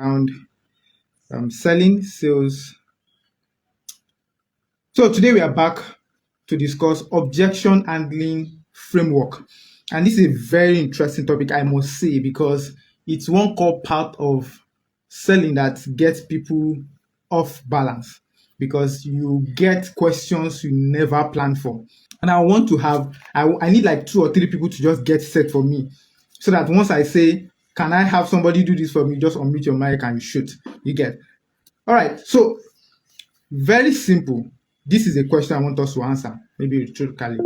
around selling, sales. So today we are back to discuss objection handling framework. And this is a very interesting topic, I must say, because it's one core part of selling that gets people off balance, because you get questions you never planned for. And I want to have, I need like 2 or 3 people to just get set for me, so that once I say, can I have somebody do this for me, just unmute your mic and you shoot. You get. All right. So very simple. This is a question I want us to answer, maybe rhetorically.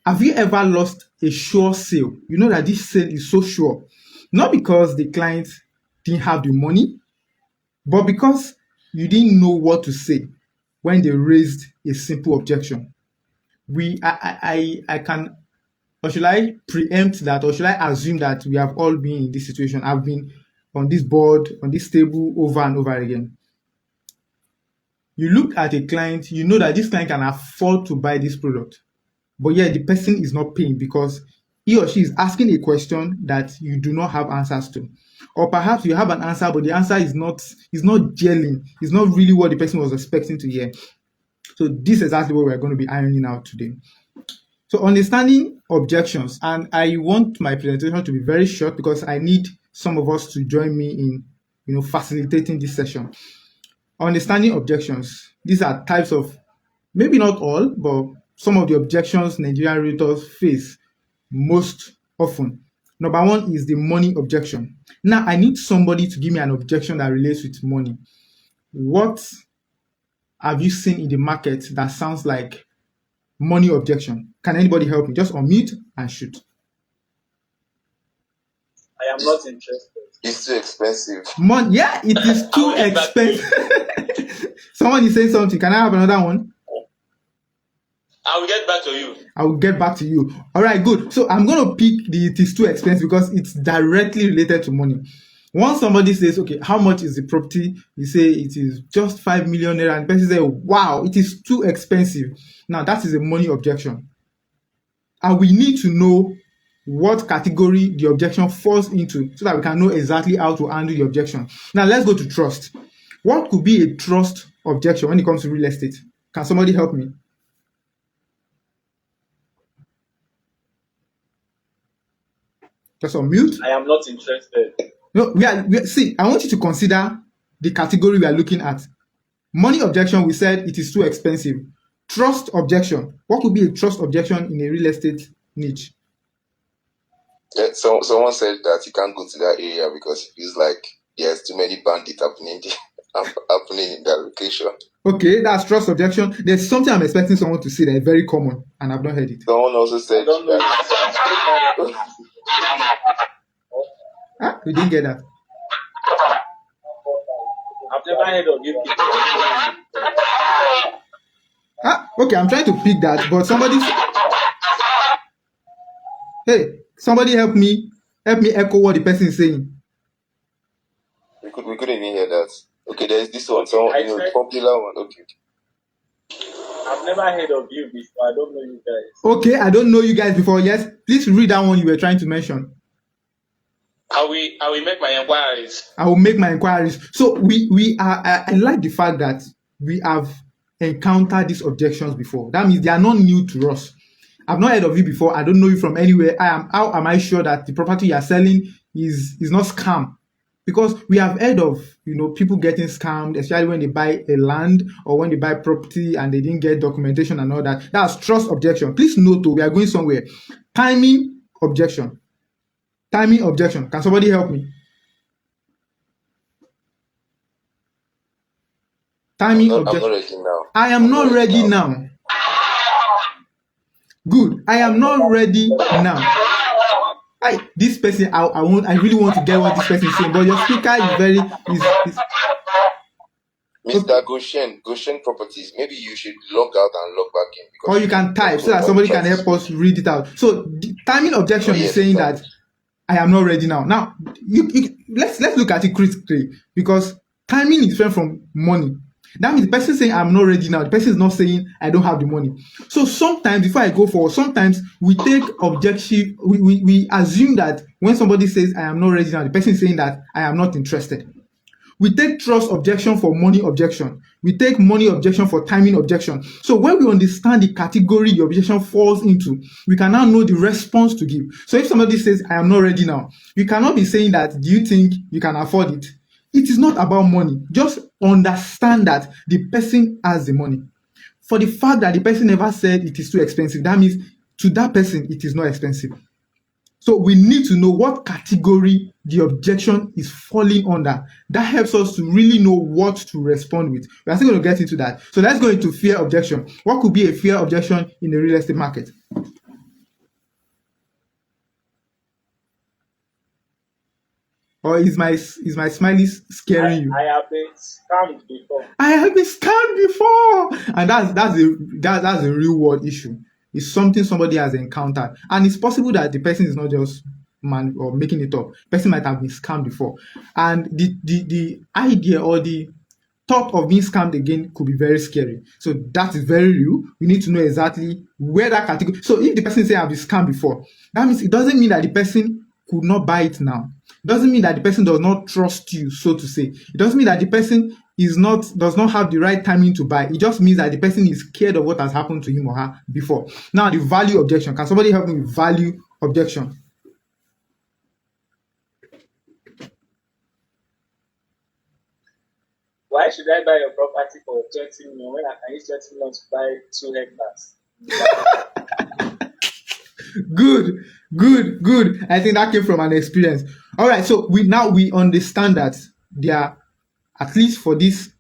Have you ever lost a sure sale? You know that this sale is so sure, not because the client didn't have the money, but because you didn't know what to say when they raised a simple objection. I can, or should I preempt that, or should I assume that we have all been in this situation? I've been on this board, on this table over and over again. You look at a client, you know that this client can afford to buy this product, but yet the person is not paying because he or she is asking a question that you do not have answers to. Or perhaps you have an answer, but the answer is not gelling. It's not really what the person was expecting to hear. So this is exactly what we're going to be ironing out today. So understanding objections, and I want my presentation to be very short because I need some of us to join me in facilitating this session. Understanding objections. These are types of, maybe not all, but some of the objections Nigerian realtors face most often. Number 1 is the money objection. Now, I need somebody to give me an objection that relates with money. What have you seen in the market that sounds like money objection? Can anybody help me? Just unmute and shoot. I am not interested. It's too expensive. Yeah, it is too expensive. Someone is saying something. Can I have another one? I will get back to you. I will get back to you. All right, good. So I'm going to pick the it is too expensive because it's directly related to money. Once somebody says, okay, how much is the property? You say it is just 5 million naira, and the person says, wow, it is too expensive. Now that is a money objection. And we need to know what category the objection falls into so that we can know exactly how to handle the objection. Now let's go to trust. What could be a trust objection when it comes to real estate? Can somebody help me? Just unmute. I am not interested. No, see, I want you to consider the category we are looking at. Money objection, we said it is too expensive. Trust objection. What could be a trust objection in a real estate niche? Yeah, someone said that you can't go to that area because it feels like there's too many bandits happening in that location. Okay, that's trust objection. There's something I'm expecting someone to say that is very common, and I've not heard it. Someone also said We didn't get that. I've never heard of you. Okay, I'm trying to pick that, but somebody help me echo what the person is saying. We couldn't even hear that. Okay, there's this one, popular one. Okay. I've never heard of you before. I don't know you guys. Okay, I don't know you guys before. Yes, please read that one you were trying to mention. I will make my inquiries. I will make my inquiries. So we are. I like the fact that we have encountered these objections before. That means they are not new to us. I've not heard of you before. I don't know you from anywhere. How am I sure that the property you are selling is not scam? Because we have heard of people getting scammed, especially when they buy a land or when they buy property and they didn't get documentation and all that. That's trust objection. Please note, we are going somewhere. Timing objection. Timing objection. Can somebody help me? Timing objection. I'm not ready now. I am not ready now. Good. I am not ready now. This person, I really want to get what this person is saying, but your speaker is very Mr. Goshen Properties, maybe you should log out and log back in. Or you can type so that somebody can help us read it out. So the timing objection is saying that I am not ready now. Now, let's look at it critically, because timing is different from money. That means the person saying I'm not ready now, the person is not saying I don't have the money. So sometimes, before I go forward, sometimes we take objection, we assume that when somebody says I am not ready now, the person is saying that I am not interested. We take trust objection for money objection. We take money objection for timing objection. So when we understand the category the objection falls into, we can now know the response to give. So if somebody says, I am not ready now, you cannot be saying that, do you think you can afford it? It is not about money. Just understand that the person has the money. For the fact that the person never said it is too expensive, that means to that person, it is not expensive. So we need to know what category the objection is falling under. That helps us to really know what to respond with. We are still going to get into that. So let's go into fear objection. What could be a fear objection in the real estate market? Or is my smiley scaring you? I have been scammed before. I have been scammed before, and that's a real world issue. It's something somebody has encountered, and it's possible that the person is not just man or making it up. The person might have been scammed before, and the idea or the thought of being scammed again could be very scary. So that is very real. We need to know exactly where that category. So if the person say I've been scammed before, that means it doesn't mean that the person could not buy it now. It doesn't mean that the person does not trust you, so to say. It doesn't mean that the person does not have the right timing to buy. It just means that the person is scared of what has happened to him or her before. Now, the value objection. Can somebody help me with value objection? Why should I buy your property for 20 million when I can use 20 million to buy 2 hectares? Good. I think that came from an experience. All right, so we understand that there are, at least for this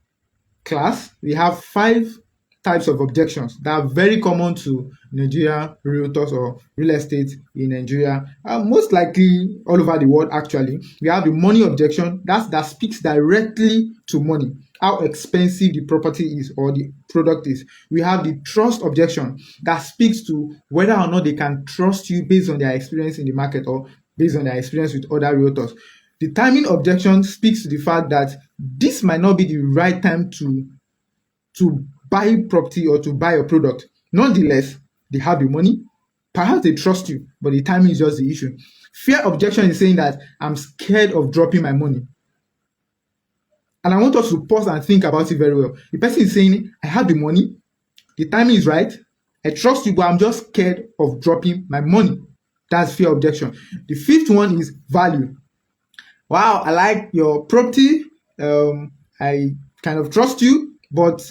class, we have 5 types of objections that are very common to Nigerian realtors or real estate in Nigeria, most likely all over the world. Actually, we have the money objection that speaks directly to money, how expensive the property is or the product is. We have the trust objection that speaks to whether or not they can trust you based on their experience in the market or based on their experience with other realtors. The timing objection speaks to the fact that this might not be the right time to buy property or to buy a product. Nonetheless, they have the money. Perhaps they trust you, but the timing is just the issue. Fear objection is saying that I'm scared of dropping my money. And I want us to pause and think about it very well. The person is saying, I have the money, the timing is right, I trust you, but I'm just scared of dropping my money. That's fear objection. The 5th one is value. Wow, I like your property. I kind of trust you, but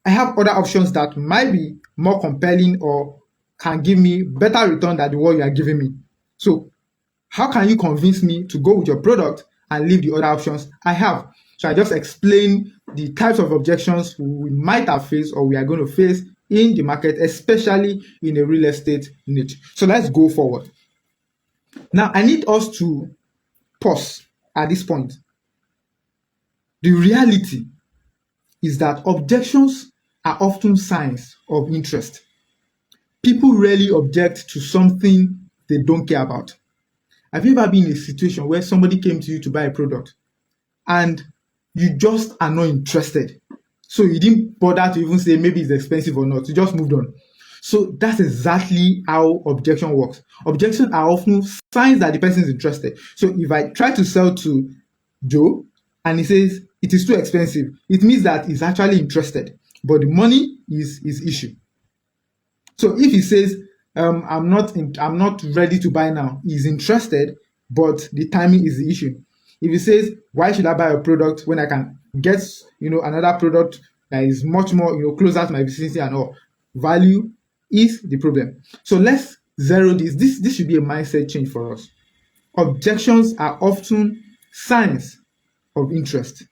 I have other options that might be more compelling or can give me better return than the one you are giving me. So how can you convince me to go with your product and leave the other options I have? So I just explained the types of objections we might have faced or we are going to face in the market, especially in the real estate niche. So let's go forward. Now, I need us to pause at this point. The reality is that objections are often signs of interest. People rarely object to something they don't care about. Have you ever been in a situation where somebody came to you to buy a product and you just are not interested? So you didn't bother to even say maybe it's expensive or not. You just moved on. So that's exactly how objection works. Objections are often signs that the person is interested. So if I try to sell to Joe and he says it is too expensive, it means that he's actually interested, but the money is his issue. So if he says I'm not ready to buy now, he's interested, but the timing is the issue. If he says, why should I buy a product when I can get another product that is much more closer to my vicinity and all, value is the problem. So let's zero this. This should be a mindset change for us. Objections are often signs of interest.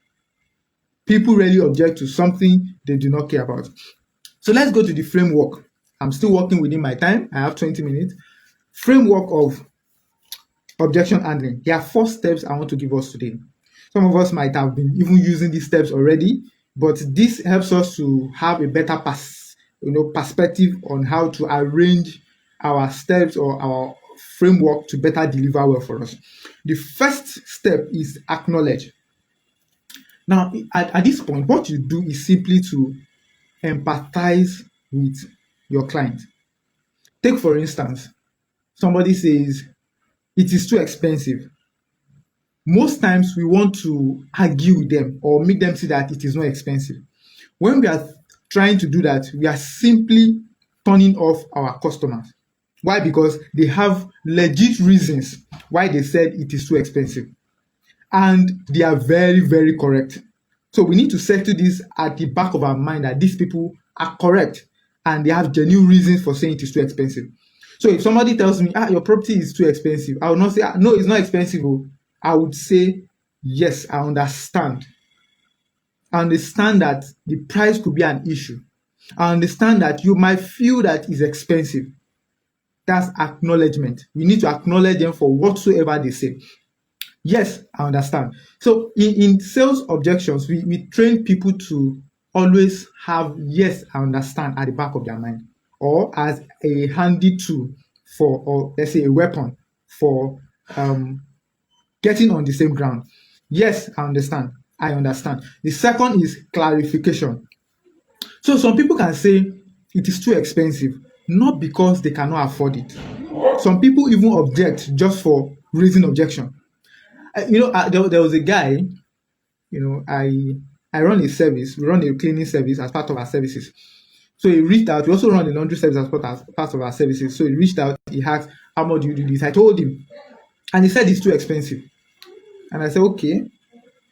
People rarely object to something they do not care about. So let's go to the framework. I'm still working within my time. I have 20 minutes. Framework of objection handling. There are 4 steps I want to give us today. Some of us might have been even using these steps already, but this helps us to have a better perspective on how to arrange our steps or our framework to better deliver well for us. The first step is acknowledge. Now, at this point, what you do is simply to empathize with your client. Take, for instance, somebody says, it is too expensive. most times we want to argue with them or make them see that it is not expensive. When we are trying to do that, we are simply turning off our customers. Why? Because they have legit reasons why they said it is too expensive. And they are very, very correct. So we need to settle this at the back of our mind that these people are correct and they have genuine reasons for saying it is too expensive. So if somebody tells me, your property is too expensive, I will not say, no, it's not expensive. I would say, yes, I understand. I understand that the price could be an issue. I understand that you might feel that it's expensive. That's acknowledgement. We need to acknowledge them for whatsoever they say. Yes, I understand. So in sales objections, we train people to always have yes, I understand at the back of their mind, or as a handy tool for, or let's say a weapon for getting on the same ground. Yes, I understand. I understand. The second is clarification. So some people can say it is too expensive, not because they cannot afford it. Some people even object just for raising objection. There was a guy, I run a service. We run a cleaning service as part of our services. So he reached out. We also run a laundry service as part of our services. So he reached out. He asked, how much do you do this? I told him. And he said it's too expensive. And I said, okay,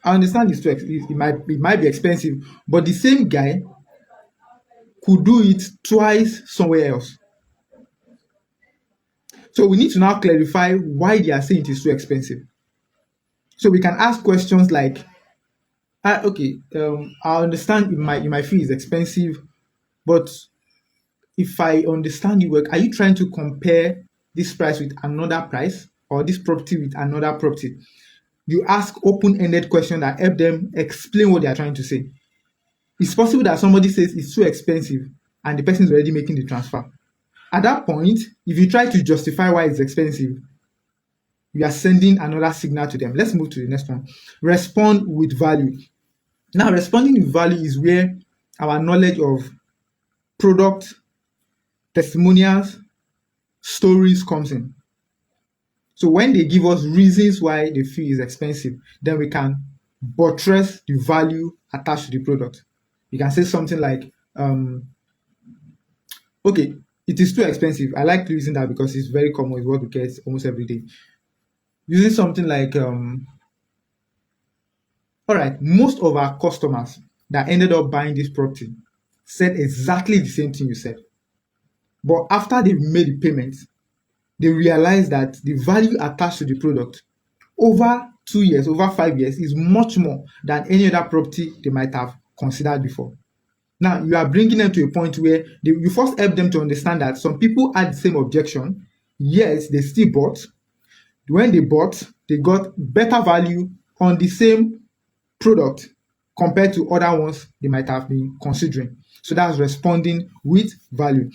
I understand it's too expensive. It might be expensive. But the same guy could do it twice somewhere else. So we need to now clarify why they are saying it is too expensive. So we can ask questions like, I understand it might feel it's expensive, but if I understand you well, are you trying to compare this price with another price or this property with another property? You ask open-ended questions that help them explain what they are trying to say. It's possible that somebody says it's too expensive and the person is already making the transfer. At that point, if you try to justify why it's expensive, you are sending another signal to them. Let's move to the next one. Respond with value. Now, responding with value is where our knowledge of product, testimonials, stories comes in. So when they give us reasons why they feel it's expensive, then we can buttress the value attached to the product. You can say something like, okay, it is too expensive. I like using that because it's very common. It's what we get almost every day. Using something like, all right, most of our customers that ended up buying this property said exactly the same thing you said. But after they've made the payment, they realize that the value attached to the product over 2 years, over 5 years is much more than any other property they might have considered before. Now, you are bringing them to a point where you first help them to understand that some people had the same objection. Yes, they still bought. When they bought, they got better value on the same product compared to other ones they might have been considering. So that's responding with value.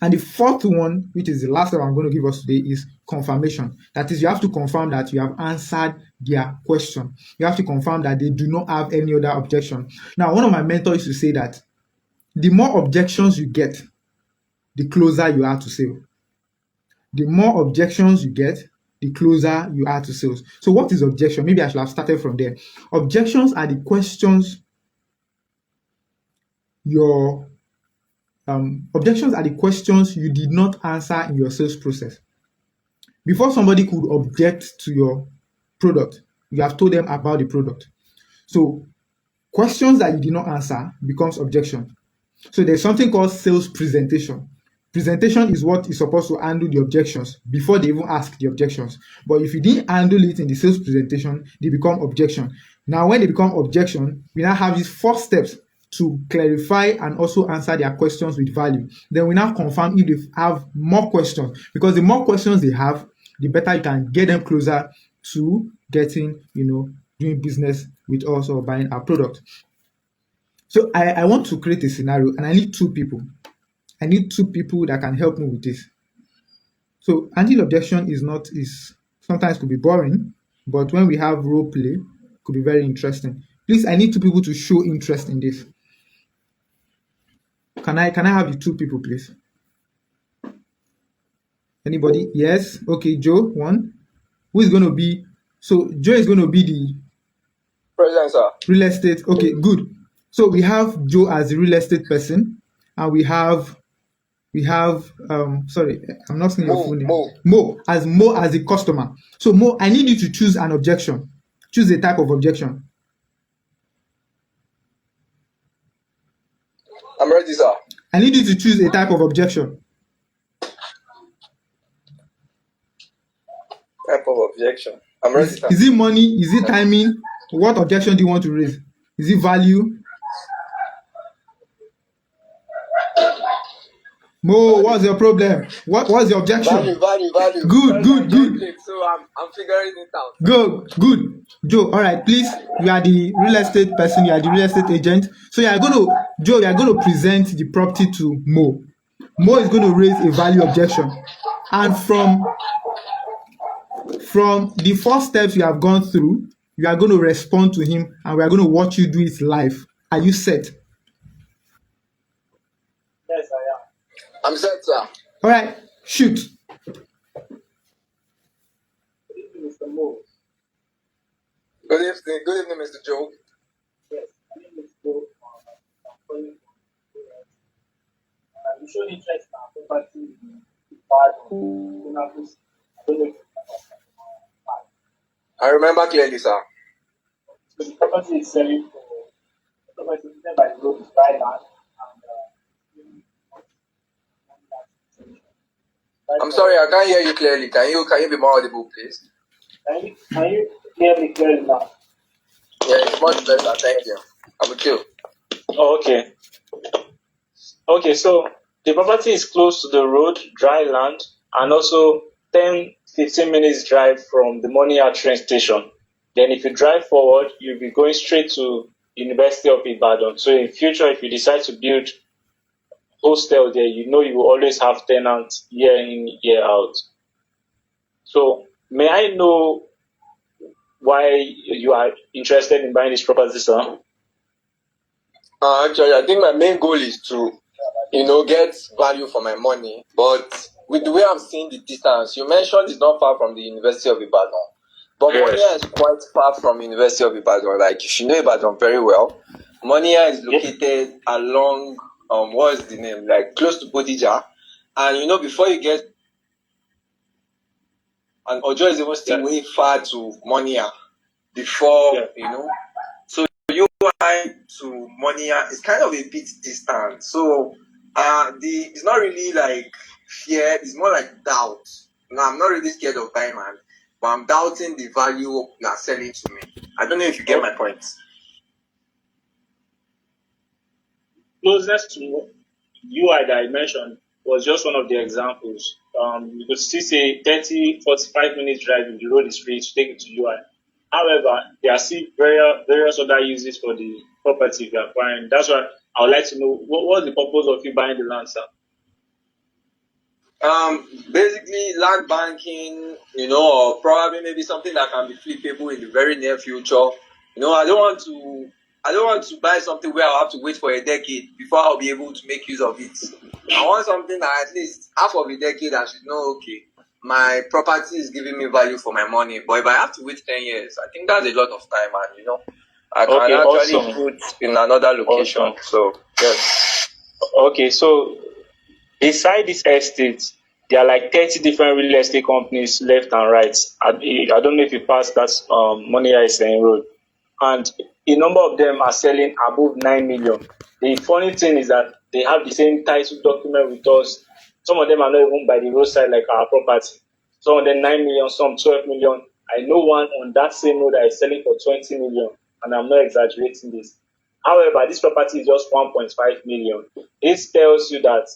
And the fourth one, which is the last one I'm going to give us today, is confirmation. That is, you have to confirm that you have answered their question. You have to confirm that they do not have any other objection. Now, one of my mentors used to say that the more objections you get, the closer you are to sale. The more objections you get, the closer you are to sales. So what is objection? Maybe I should have started from there. Objections are the questions objections are the questions you did not answer in your sales process. Before somebody could object to your product, you have told them about the product. So questions that you did not answer becomes objection. So there's something called sales presentation. Presentation is what is supposed to handle the objections before they even ask the objections. But if you didn't handle it in the sales presentation, they become objection. Now, when they become objection, we now have these 4 steps to clarify and also answer their questions with value. Then we now confirm if they have more questions, because the more questions they have, the better you can get them closer to getting, doing business with us or buying our product. So I want to create a scenario and I need 2 people. I need 2 people that can help me with this. So handling objection is sometimes could be boring, but when we have role play, it could be very interesting. Please, I need 2 people to show interest in this. Can I have the 2 people, please? Anybody? Yes. Okay, Joe, 1. Who is going to be So Joe is going to be the Present, sir. real estate. Okay, good. So we have Joe as the real estate person, and we have sorry, I'm not saying your full name. Mo as the customer. So Mo, I need you to choose an objection. Choose a type of objection. I'm ready, sir. I need you to choose a type of objection. Type of objection. I'm ready, sir. Is it money? Is it timing? What objection do you want to raise? Is it value? Mo, what's your problem? What's your objection? Value. Good. So I'm figuring it out. Good. Joe, all right, please. You are the real estate person. You are the real estate agent. So you are going to present the property to Mo. Mo is going to raise a value objection, and from the first steps you have gone through, you are going to respond to him, and we are going to watch you do it live. Are you set? Yes, I am. I'm set, sir. All right, shoot. Good evening, Mr. Mo. Good evening, Mr. Joe. Yes, my name is Mo. I'm calling from you showed interest in our property in Ibadan. I don't know if I remember clearly, sir. so the property is selling for the property is by the road is dry land and I'm sorry, I can't hear you clearly. Can you be more audible, please? Can you hear me clearly now? Yeah, it's much better. Thank you. I'm with you. Oh, okay, so the property is close to the road, dry land, and also 10-15 minutes drive from the Monia train station. Then if you drive forward, you'll be going straight to University of Ibadan. So in future, if you decide to build hostel there, you know you will always have tenants year in, year out. So may I know why you are interested in buying this property, sir? Actually, I think my main goal is to, get value for my money. But with the way I'm seeing the distance, you mentioned it's not far from the University of Ibadan. But Yes. Monia is quite far from University of Ibadan. Like, you should know Ibadan very well. Monia is located along, what is the name? Like, close to Bodija. And, before you get, and Ojo is even still way far to Monia before, So UI to Monia is kind of a bit distant. So, it's not really like fear, it's more like doubt. Now, I'm not really scared of buying land, but I'm doubting the value you are selling to me. I don't know if you get my point. Closest to UI that I mentioned was just one of the examples. You could still say 30-45 minutes drive if the road is free to take it to UI. However, there are still various other uses for the property you're acquiring. That's why I would like to know what's the purpose of you buying the land, sir? Basically land banking, or probably maybe something that can be flippable in the very near future. I don't want to buy something where I'll have to wait for a decade before I'll be able to make use of it. I want something that at least half of a decade I should know, okay, my property is giving me value for my money. But if I have to wait 10 years, I think that's a lot of time, and I can actually put in another location. Awesome. So yes. Okay, so beside this estate, there are like 30 different real estate companies left and right. I don't know if you passed that Monia Island Road. And a number of them are selling above 9 million. The funny thing is that they have the same title document with us. Some of them are not even by the roadside like our property. Some of them 9 million, some 12 million. I know one on that same road that is selling for 20 million, and I'm not exaggerating this. However, this property is just 1.5 million. This tells you that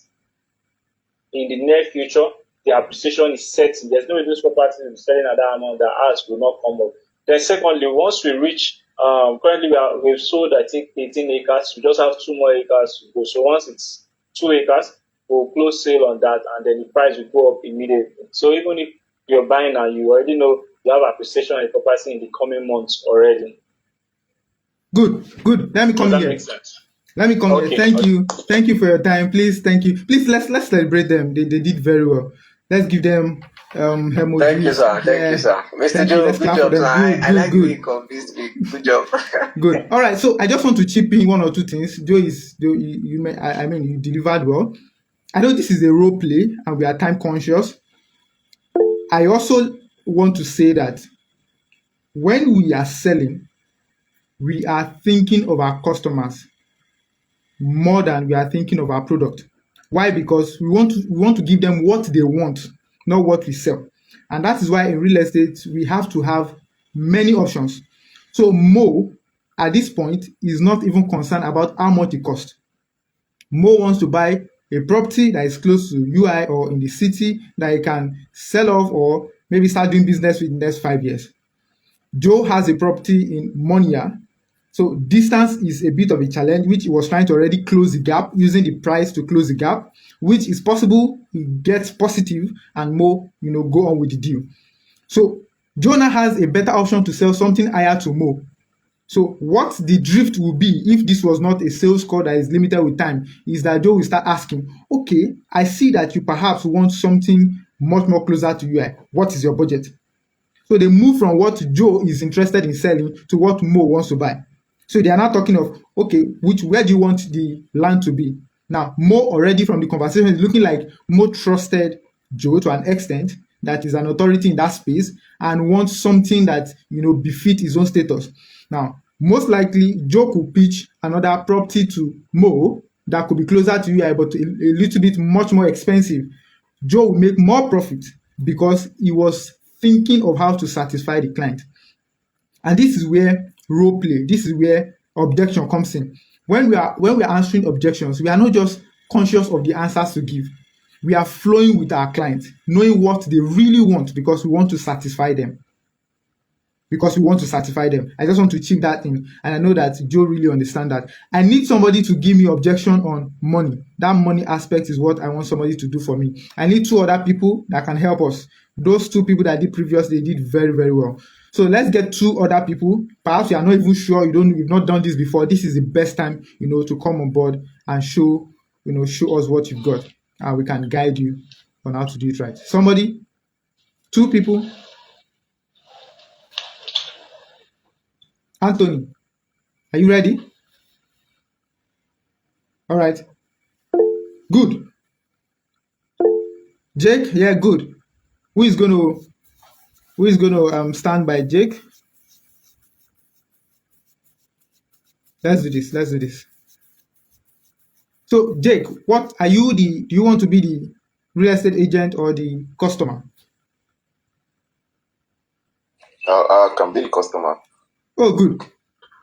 in the near future, the appreciation is setting. There's no way those properties will be selling at that amount that ours will not come up. Then secondly, once we reach, currently we've sold, I think, 18 acres. We just have 2 more acres to go. So once it's 2 acres, we'll close sale on that, and then the price will go up immediately. So even if you're buying and you already know you have appreciation on the property in the coming months already. Good. Let me come here. Let me come here. Thank you for your time. Please, thank you. Please, let's celebrate them. They did very well. Let's give them emoji. Thank you, sir. Thank you, sir. Mr. Thank you. Joe, Let's good clap job, for sir. them. I like the way Good. you convinced me. Good job. Good. All right. So I just want to chip in one or two things. Joe, I mean, you delivered well. I know this is a role play and we are time conscious. I also want to say that when we are selling, we are thinking of our customers more than we are thinking of our product. Why? Because we want to give them what they want, not what we sell. And that is why in real estate, we have to have many options. So Mo, at this point, is not even concerned about how much it costs. Mo wants to buy a property that is close to UI or in the city that he can sell off or maybe start doing business with in the next 5 years. Joe has a property in Monia. So distance is a bit of a challenge, which he was trying to already close the gap, using the price to close the gap, which is possible. He gets positive and Mo, go on with the deal. So Jonah has a better option to sell something higher to Mo. So what the drift will be if this was not a sales call that is limited with time is that Joe will start asking, okay, I see that you perhaps want something much more closer to UI. What is your budget? So they move from what Joe is interested in selling to what Mo wants to buy. So they are now talking of, okay, where do you want the land to be? Now, Mo already from the conversation is looking like Mo trusted Joe to an extent that is an authority in that space and wants something that, befit his own status. Now, most likely, Joe could pitch another property to Mo that could be closer to UI, but a little bit much more expensive. Joe will make more profit because he was thinking of how to satisfy the client. And this is where role play, this is where objection comes in. When we are answering objections, we are not just conscious of the answers to give. We are flowing with our client, knowing what they really want because we want to satisfy them. I just want to chip that in. And I know that Joe really understands that. I need somebody to give me objection on money. That money aspect is what I want somebody to do for me. I need 2 other people that can help us. Those 2 people that I did previously did very, very well. So let's get 2 other people. Perhaps you are not even sure, you've not done this before. This is the best time, to come on board and show us what you've got. And we can guide you on how to do it right. Somebody, 2 people. Anthony, are you ready? All right. Good. Jake, yeah, good. Who is going to stand by Jake? Let's do this. So, Jake, what are you do you want to be the real estate agent or the customer? I can be the customer. Oh, good.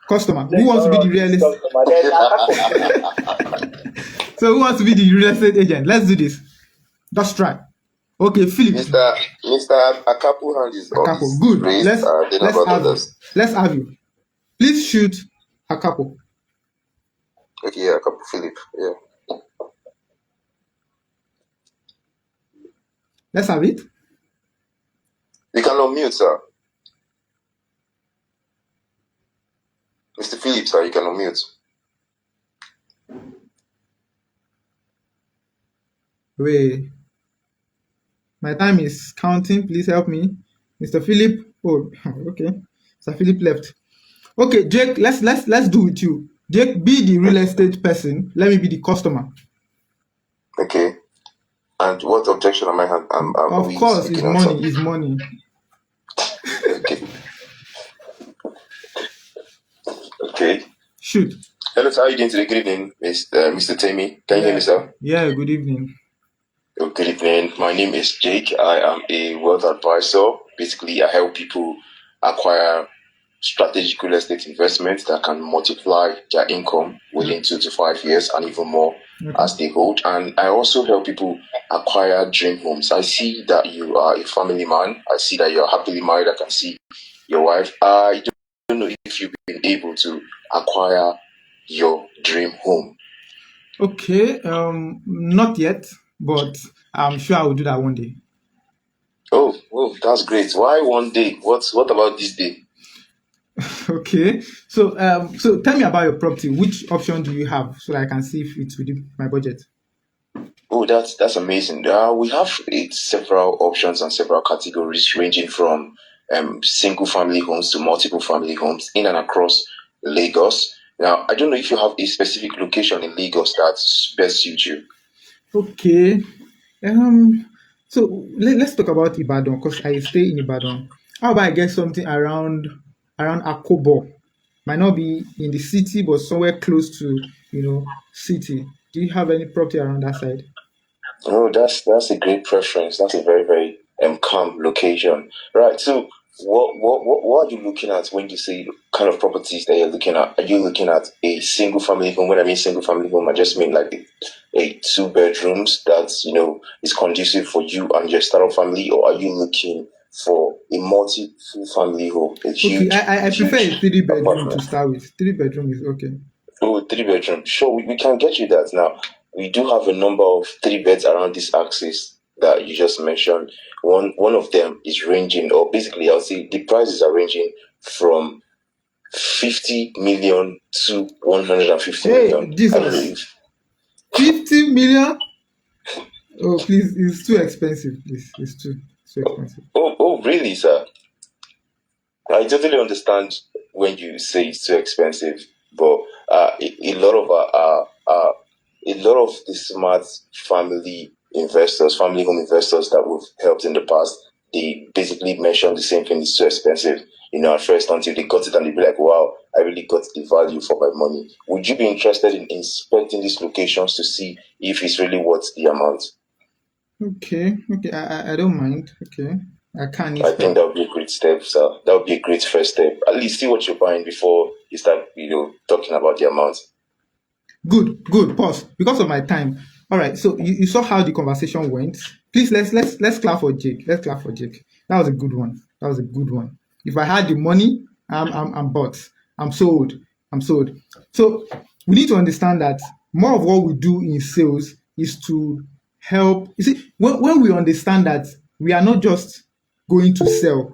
Customer. Who wants to be the real estate? So, who wants to be the real estate agent? Let's do this. Just try. Okay, Philip. Mr. Akapu hand is Akapu. Good. Raised, let's have you. Please shoot Akapu. Okay, yeah, Akapu Philip. Yeah. Let's have it. You can unmute, sir. Mr. Philip, sir, you can unmute. Wait. My time is counting. Please help me. Mr. Philip. Oh, okay. Mr. Philip left. Okay, Jake, let's do with you. Jake, be the real estate person. Let me be the customer. Okay. And what objection am I having? Of course, it's money. It's money. Okay. Okay. Shoot. Hello, sir. How are you doing today? Good evening, Mr. Temi. Can you hear me, sir? Yeah, good evening. Good evening. My name is Jake. I am a wealth advisor. Basically, I help people acquire strategic real estate investments that can multiply their income within 2 to 5 years and even more as they hold. And I also help people acquire dream homes. I see that you are a family man. I see that you're happily married. I can see your wife. I don't know if you've been able to acquire your dream home. Okay, not yet, but I'm sure I will do that one day. Oh, that's great. Why one day? What about this day? Okay, so tell me about your property. Which option do you have so that I can see if it's within my budget? Oh, that's amazing. We have several options and several categories ranging from single family homes to multiple family homes in and across Lagos. Now, I don't know if you have a specific location in Lagos that best suits you. Okay. Um. So let's talk about Ibadan because I stay in Ibadan. How about I get something around Akobo? Might not be in the city, but somewhere close to city. Do you have any property around that side? Oh, that's a great preference. That's a very very calm location, right? So, what are you looking at when you say kind of properties that you're looking at? Are you looking at a single family home? When I mean single family home, I just mean like a two bedrooms that is conducive for you and your startup family, or are you looking for a multi family home, a Okay, huge I prefer a huge three bedroom to apartment? start with. 3 bedroom is okay. Oh, three bedroom. Sure, we can get you that. Now, we do have a number of three beds around this axis that you just mentioned. One of them is ranging, or basically, I'll say the prices are ranging from 50 million to 150 Hey, million. I don't know Jesus, if 50 million? Oh, please, it's too expensive. It's too expensive. really, sir. I totally understand when you say it's too expensive, but a lot of a lot of the smart family investors, family home investors that we've helped in the past, they basically mention the same thing: it's too expensive. At first until they got it and they be like, "Wow, I really got the value for my money." Would you be interested in inspecting these locations to see if it's really worth the amount? Okay, I don't mind. Okay, I can I think inspect. that would be a great step, sir. That would be a great first step. At least see what you're buying before you start, talking about the amount. Good. Pause. Because of my time. All right. So you saw how the conversation went. Please let's clap for Jake. Let's clap for Jake. That was a good one. That was a good one. If I had the money, I'm bought. I'm sold. I'm sold. So we need to understand that more of what we do in sales is to help. You see, when we understand that we are not just going to sell,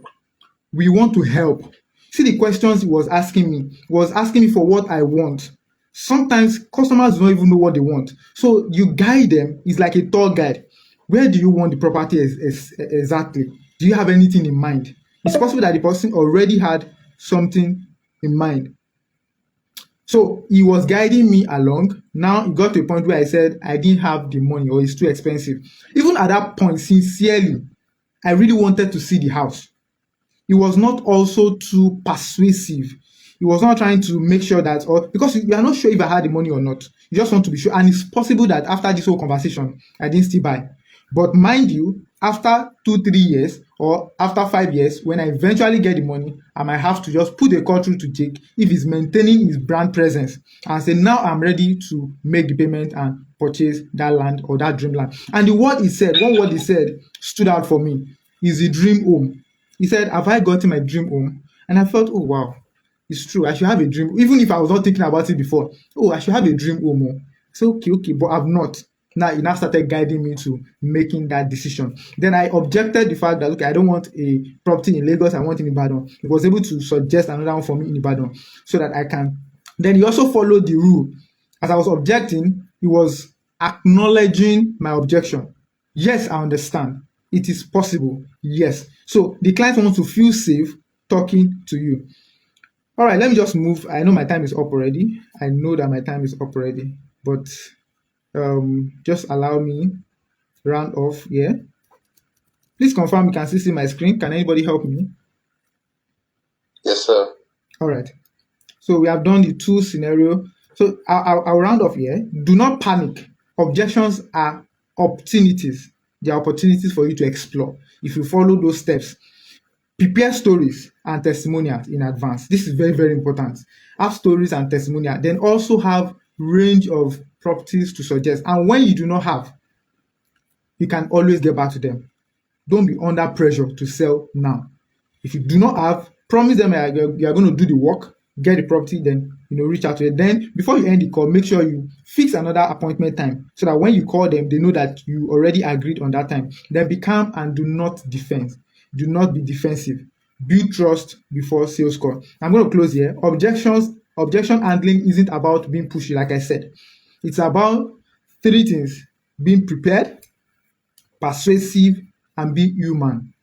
we want to help. See the questions he was asking me for what I want. Sometimes customers don't even know what they want. So you guide them, it's like a tour guide. Where do you want the property exactly? Do you have anything in mind? It's possible that the person already had something in mind. So he was guiding me along. Now it got to a point where I said I didn't have the money or it's too expensive. Even at that point, sincerely, I really wanted to see the house. He was not also too persuasive. He was not trying to make sure that, or because you are not sure if I had the money or not. You just want to be sure. And it's possible that after this whole conversation, I didn't still buy. But mind you, after 2, 3 years or after 5 years, when I eventually get the money, I might have to just put a call through to Jake if he's maintaining his brand presence and say, now I'm ready to make the payment and purchase that land or that dream land. And the word he said, one word he said stood out for me is the dream home. He said, have I gotten my dream home? And I felt, oh, wow, it's true. I should have a dream. Even if I was not thinking about it before, oh, I should have a dream home. Oh. So, okay, but I've not. Now, he now started guiding me to making that decision. Then I objected the fact that, okay, I don't want a property in Lagos, I want in Ibadan. He was able to suggest another one for me in Ibadan so that I can. Then he also followed the rule. As I was objecting, he was acknowledging my objection. Yes, I understand. It is possible. Yes. So the client wants to feel safe talking to you. All right, let me just move. I know my time is up already. I know that my time is up already, but just allow me round off here. Please confirm you can still see my screen. Can anybody help me? Yes, sir. All right. So we have done the two scenario. So I'll round off here. Do not panic. Objections are opportunities. They are opportunities for you to explore. If you follow those steps, prepare stories and testimonials in advance. This is very, very important. Have stories and testimonial. Then also have range of properties to suggest. And when you do not have, you can always get back to them. Don't be under pressure to sell now. If you do not have, promise them you are going to do the work, get the property, then reach out to them. Then before you end the call, make sure you fix another appointment time so that when you call them, they know that you already agreed on that time. Then be calm and do not defend. Do not be defensive. Build trust before sales call. I'm going to close here. Objection handling isn't about being pushy, like I said. It's about three things: being prepared, persuasive, and be human.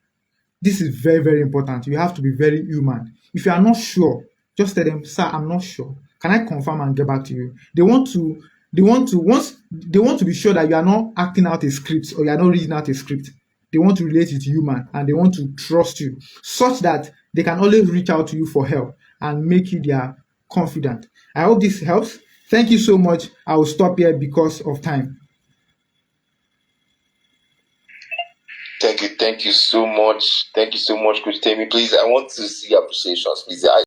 This is very, very important. You have to be very human. If you are not sure, just tell them, sir, I'm not sure. Can I confirm and get back to you? They want to be sure that you are not acting out a script or you are not reading out a script. They want to relate with human and they want to trust you such that they can always reach out to you for help and make you their confidant. I hope this helps. Thank you so much. I will stop here because of time. Thank you so much. Thank you so much, Coach Temi. Please, I want to see appreciations. Please,